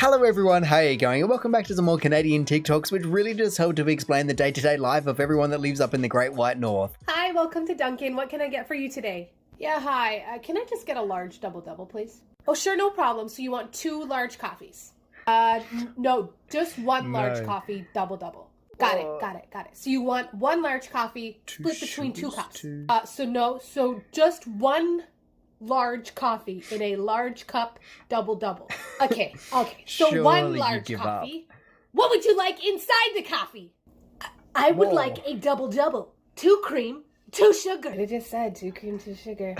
Hello everyone, how are you going? And welcome back to some more Canadian TikToks, which really just help to explain the day-to-day life of everyone that lives up in the Great White North. Hi, welcome to Dunkin'. What can I get for you today? Yeah, hi. Can I just get a large double-double, please? Oh, sure, no problem. So you want 2 large coffees? No, just one large coffee double-double. Got it. So you want 1 large coffee split between 2 cups. So just 1 large coffee in a large cup double-double. Okay. So Surely 1 large coffee. What would you like inside the coffee? I would like a double-double. 2 cream, 2 sugar. It just said 2 cream, 2 sugar.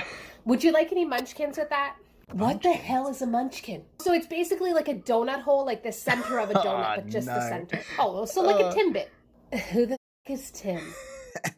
Would you like any munchkins with that? What the hell is a munchkin? So it's basically like a donut hole, like the center of a donut, but just the center. Oh, so like a Timbit. Who the f*** is Tim?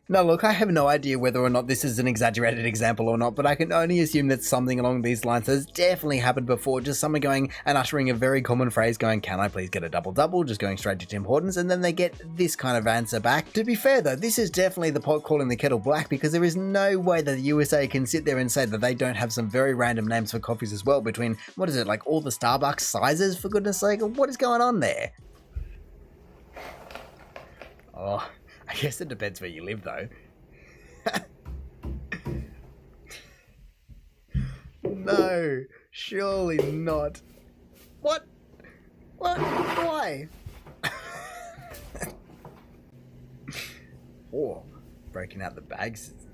Now look, I have no idea whether or not this is an exaggerated example or not, but I can only assume that something along these lines has definitely happened before. Just someone going and uttering a very common phrase going, "Can I please get a double-double?" Just going straight to Tim Hortons, and then they get this kind of answer back. To be fair though, this is definitely the pot calling the kettle black, because there is no way that the USA can sit there and say that they don't have some very random names for coffees as well, between, what is it, like all the Starbucks sizes, for goodness sake? What is going on there? Oh, I guess it depends where you live though. No, surely not. What? Why? Oh, breaking out the bag scissors.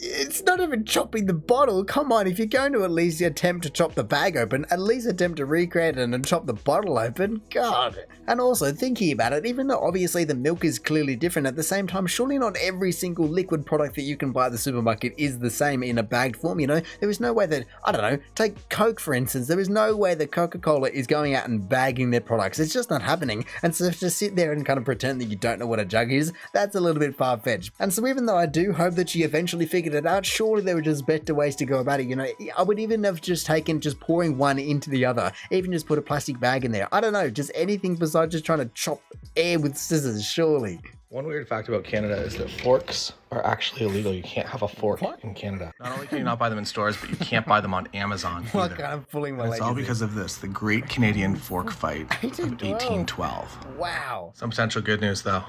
It's not even chopping the bottle. Come on, if you're going to at least attempt to chop the bag open, at least attempt to recreate it and chop the bottle open. God. And also, thinking about it, even though obviously the milk is clearly different, at the same time, surely not every single liquid product that you can buy at the supermarket is the same in a bagged form, you know? There is no way that, I don't know, take Coke for instance, there is no way that Coca-Cola is going out and bagging their products. It's just not happening. And so to sit there and kind of pretend that you don't know what a jug is, that's a little bit far-fetched. And so even though I do hope that she eventually figured it out, surely there were just better ways to go about it, you know? I would even have just taken just pouring one into the other, even just put a plastic bag in there. I don't know, just anything besides just trying to chop air with scissors, surely. One weird fact about Canada is that forks are actually illegal. You can't have a fork in Canada. Not only can you not buy them in stores, but you can't buy them on Amazon either. What kind of fooling my leg? It's all because of this, the Great Canadian Fork Fight of 1812. Wow. Some potential good news though.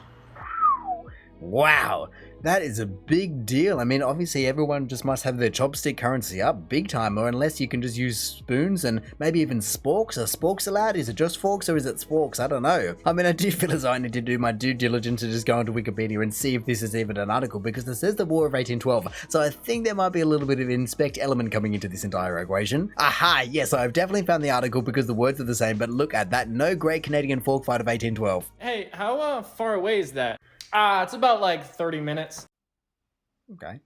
Wow, that is a big deal. I mean, obviously everyone just must have their chopstick currency up big time, or unless you can just use spoons and maybe even sporks. Are sporks allowed? Is it just forks or is it sporks? I don't know. I mean, I do feel as though I need to do my due diligence and just go onto Wikipedia and see if this is even an article, because it says the War of 1812. So I think there might be a little bit of an inspect element coming into this entire equation. Aha, yes, I've definitely found the article because the words are the same, but look at that. No Great Canadian Fork Fight of 1812. Hey, how far away is that? It's about like 30 minutes. Okay.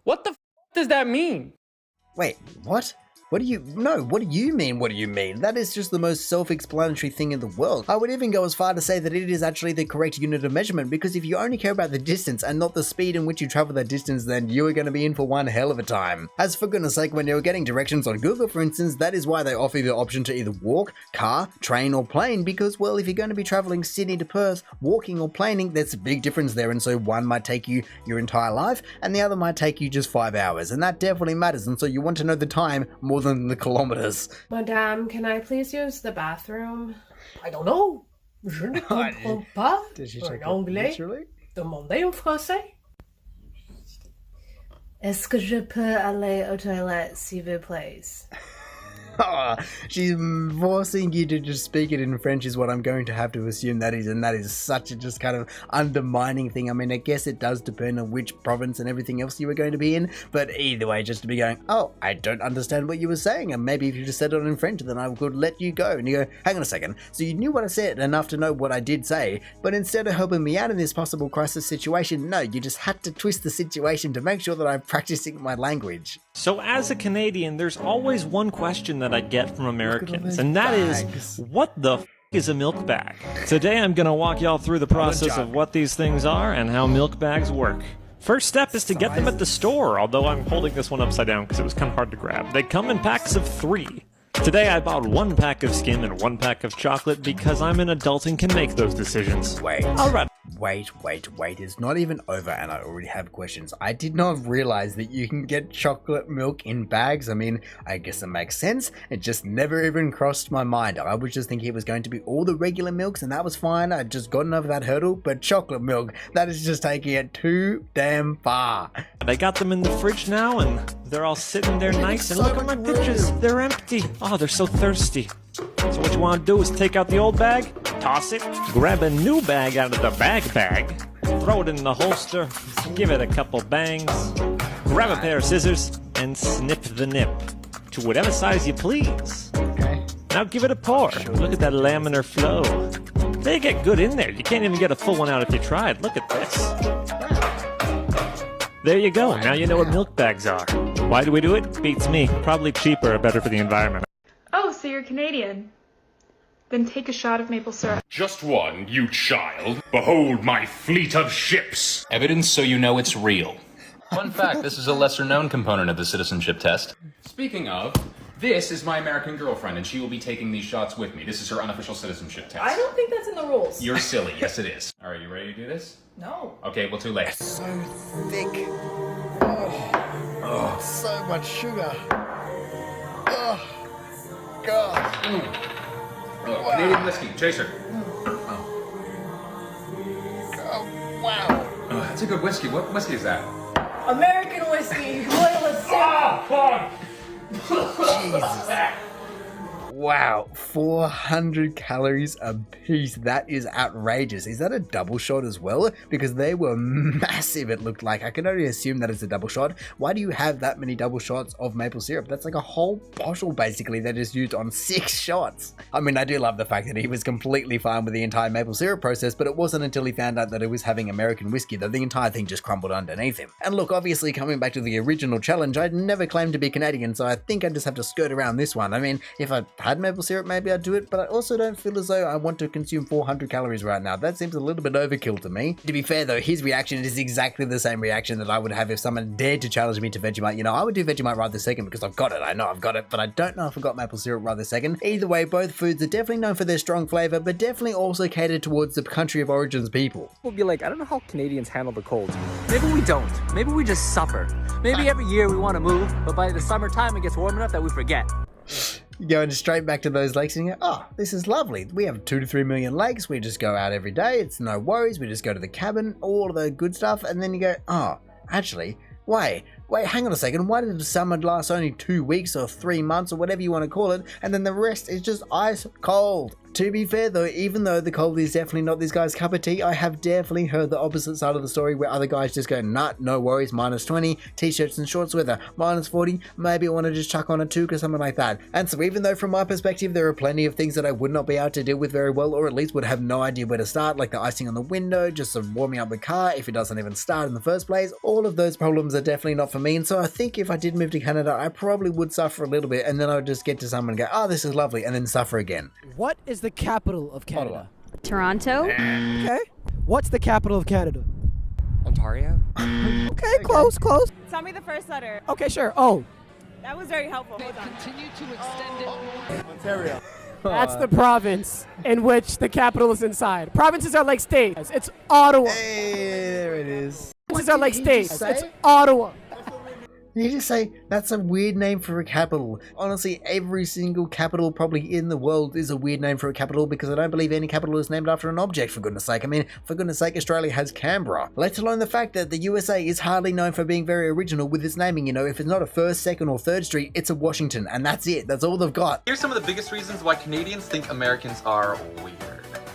What the f does that mean? Wait, what? What do you mean? What do you mean? That is just the most self-explanatory thing in the world. I would even go as far to say that it is actually the correct unit of measurement, because if you only care about the distance and not the speed in which you travel that distance, then you are going to be in for one hell of a time. As for goodness sake, when you're getting directions on Google, for instance, that is why they offer you the option to either walk, car, train, or plane, because, well, if you're going to be traveling Sydney to Perth, walking or planing, there's a big difference there, and so one might take you your entire life, and the other might take you just 5 hours, and that definitely matters, and so you want to know the time more than the kilometers. Madame, can I please use the bathroom? I don't know. Je ne comprends pas. Did she take en anglais. literally? Demandez en français. Est-ce que je peux aller aux toilettes, s'il vous plaît? She's forcing you to just speak it in French is what I'm going to have to assume that is, and that is such a just kind of undermining thing. I mean, I guess it does depend on which province and everything else you were going to be in, but either way, just to be going, oh, I don't understand what you were saying, and maybe if you just said it in French, then I could let you go. And you go, hang on a second, so you knew what I said enough to know what I did say, but instead of helping me out in this possible crisis situation, no, you just had to twist the situation to make sure that I'm practicing my language. So as a Canadian, there's always one question that I get from Americans, and that is, what the f is a milk bag? Today I'm gonna walk y'all through the process of what these things are and how milk bags work. First step is to get them at the store, although I'm holding this one upside down because it was kind of hard to grab. They come in packs of 3. Today I bought 1 pack of skim and 1 pack of chocolate because I'm an adult and can make those decisions. Wait. Alright. wait. It's not even over and I already have questions. I did not realize that you can get chocolate milk in bags. I mean, I guess it makes sense. It just never even crossed my mind. I was just thinking it was going to be all the regular milks and that was fine. I'd just gotten over that hurdle, but chocolate milk, that is just taking it too damn far. I got them in the fridge now and they're all sitting there nice, and look at my pictures, they're empty. Oh, they're so thirsty. So what you want to do is take out the old bag, toss it, grab a new bag out of the bag, throw it in the holster, give it a couple bangs, grab a pair of scissors, and snip the nip to whatever size you please. Okay. Now give it a pour. Look at that laminar flow. They get good in there. You can't even get a full one out if you tried. Look at this. There you go. Now you know what milk bags are. Why do we do it? Beats me. Probably cheaper or better for the environment. Oh, so you're Canadian. Then take a shot of maple syrup. Just one, you child. Behold my fleet of ships. Evidence so you know it's real. Fun fact, this is a lesser-known component of the citizenship test. Speaking of, this is my American girlfriend, and she will be taking these shots with me. This is her unofficial citizenship test. I don't think that's in the rules. You're silly. Yes, it is. All right, you ready to do this? No. Okay, well, too late. So thick. Oh, so much sugar. Oh, God. Oh, Canadian whiskey, chaser. Oh, wow. Oh, that's a good whiskey. What whiskey is that? American whiskey, loyalist. Jesus. Wow, 400 calories a piece. That is outrageous. Is that a double shot as well? Because they were massive, it looked like. I can only assume that it's a double shot. Why do you have that many double shots of maple syrup? That's like a whole bottle, basically, that is used on 6 shots. I mean, I do love the fact that he was completely fine with the entire maple syrup process, but it wasn't until he found out that it was having American whiskey that the entire thing just crumbled underneath him. And look, obviously, coming back to the original challenge, I'd never claimed to be Canadian, so I think I just have to skirt around this one. I mean, if I had maple syrup, maybe I'd do it, but I also don't feel as though I want to consume 400 calories right now. That seems a little bit overkill to me. To be fair though, his reaction is exactly the same reaction that I would have if someone dared to challenge me to Vegemite. You know, I would do Vegemite right this second because I've got it. I know I've got it, but I don't know if I've got maple syrup right this second. Either way, both foods are definitely known for their strong flavor, but definitely also catered towards the country of origins people. We'll be like, I don't know how Canadians handle the cold. Maybe we don't. Maybe we just suffer. Maybe every year we want to move, but by the summertime it gets warm enough that we forget. Going straight back to those lakes and you go, oh, this is lovely. We have 2 to 3 million lakes. We just go out every day. It's no worries. We just go to the cabin, all of the good stuff. And then you go, oh, actually, wait, hang on a second. Why did the summer last only 2 weeks or 3 months or whatever you want to call it? And then the rest is just ice cold. To be fair though, even though the cold is definitely not this guy's cup of tea, I have definitely heard the opposite side of the story where other guys just go, nah, no worries, minus 20, t-shirts and shorts weather, minus 40, maybe I want to just chuck on a toque or something like that. And so even though from my perspective there are plenty of things that I would not be able to deal with very well, or at least would have no idea where to start, like the icing on the window, just sort of warming up the car if it doesn't even start in the first place, all of those problems are definitely not for me. And so I think if I did move to Canada, I probably would suffer a little bit, and then I would just get to someone and go, oh, this is lovely, and then suffer again. What is the capital of Canada? Toronto. Okay. What's the capital of Canada? Ontario? Okay, close. Tell me the first letter. Okay, sure. Oh. That was very helpful. Continue to extend it. Ontario. That's the province in which the capital is inside. Provinces are like states. It's Ottawa. Hey, there it is. Provinces are like states. It's Ottawa. You just say, that's a weird name for a capital. Honestly, every single capital probably in the world is a weird name for a capital because I don't believe any capital is named after an object, for goodness sake. I mean, for goodness sake, Australia has Canberra. Let alone the fact that the USA is hardly known for being very original with its naming. You know, if it's not a 1st, 2nd, or 3rd street, it's a Washington, and that's it. That's all they've got. Here's some of the biggest reasons why Canadians think Americans are weird.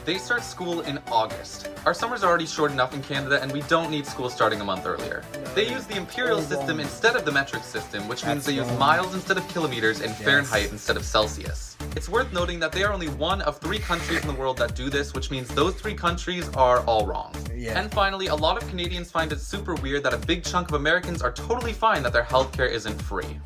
They start school in August. Our summer's already short enough in Canada and we don't need school starting a month earlier. They use the imperial system instead of the metric system, which means they use miles instead of kilometers and Fahrenheit instead of Celsius. It's worth noting that they are only one of 3 countries in the world that do this, which means those 3 countries are all wrong. And finally, a lot of Canadians find it super weird that a big chunk of Americans are totally fine that their healthcare isn't free.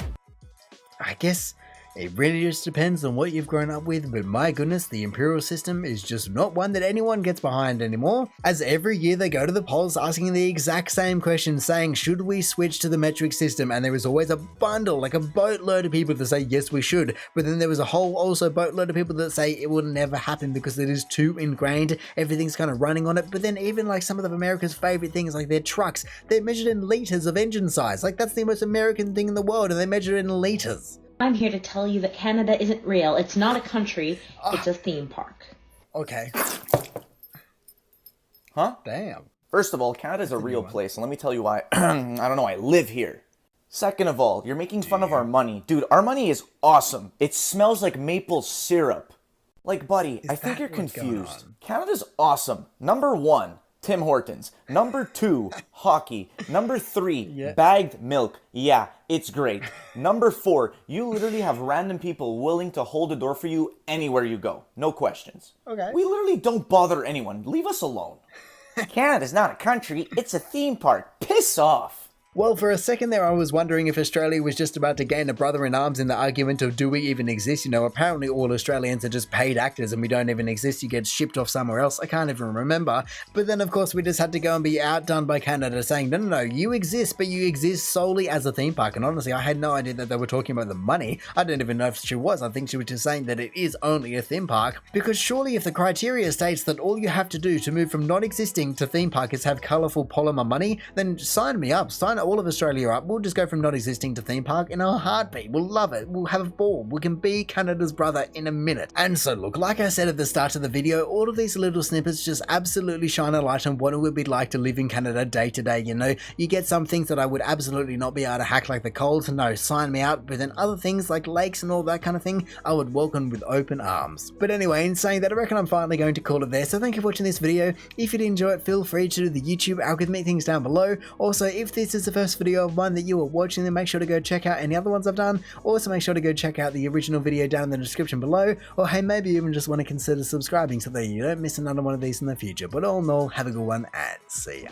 I guess It really just depends on what you've grown up with, but my goodness, the imperial system is just not one that anyone gets behind anymore, as every year they go to the polls asking the exact same question, saying, should we switch to the metric system? And there is always a bundle, like a boatload of people that say, yes, we should. But then there was a whole also boatload of people that say it will never happen because it is too ingrained, everything's kind of running on it. But then even like some of America's favorite things, like their trucks, they're measured in liters of engine size. Like that's the most American thing in the world, and they measure it in liters. I'm here to tell you that Canada isn't real. It's not a country, it's a theme park. Okay. Huh? Damn. First of all, Canada's a real place, and let me tell you why. I don't know, I live here. Second of all, you're making fun of our money. Dude, our money is awesome. It smells like maple syrup. Like, buddy, I think you're confused. Canada's awesome. Number 1, Tim Hortons. Number 2, hockey. Number 3, bagged milk. Yeah, it's great. Number 4, you literally have random people willing to hold the door for you anywhere you go. No questions. Okay. We literally don't bother anyone. Leave us alone. Canada's not a country, it's a theme park. Piss off. Well, for a second there, I was wondering if Australia was just about to gain a brother in arms in the argument of do we even exist? You know, apparently all Australians are just paid actors and we don't even exist. You get shipped off somewhere else. I can't even remember. But then, of course, we just had to go and be outdone by Canada saying, no, you exist, but you exist solely as a theme park. And honestly, I had no idea that they were talking about the money. I didn't even know if she was. I think she was just saying that it is only a theme park. Because surely if the criteria states that all you have to do to move from not existing to theme park is have colourful polymer money, then sign me up. Sign all of Australia up. We'll just go from not existing to theme park in a heartbeat. We'll love it. We'll have a ball. We can be Canada's brother in a minute. And so look, like I said at the start of the video, all of these little snippets just absolutely shine a light on what it would be like to live in Canada day to day. You know, you get some things that I would absolutely not be able to hack, like the cold. No, sign me out. But then other things like lakes and all that kind of thing, I would welcome with open arms. But anyway, in saying that, I reckon I'm finally going to call it there. So thank you for watching this video. If you did enjoy it, feel free to do the YouTube algorithm things down below. Also, if this is the first video of mine that you are watching, then make sure to go check out any other ones I've done. Also, make sure to go check out the original video down in the description below. Or hey, maybe you even just want to consider subscribing so that you don't miss another one of these in the future. But all in all, have a good one and see ya.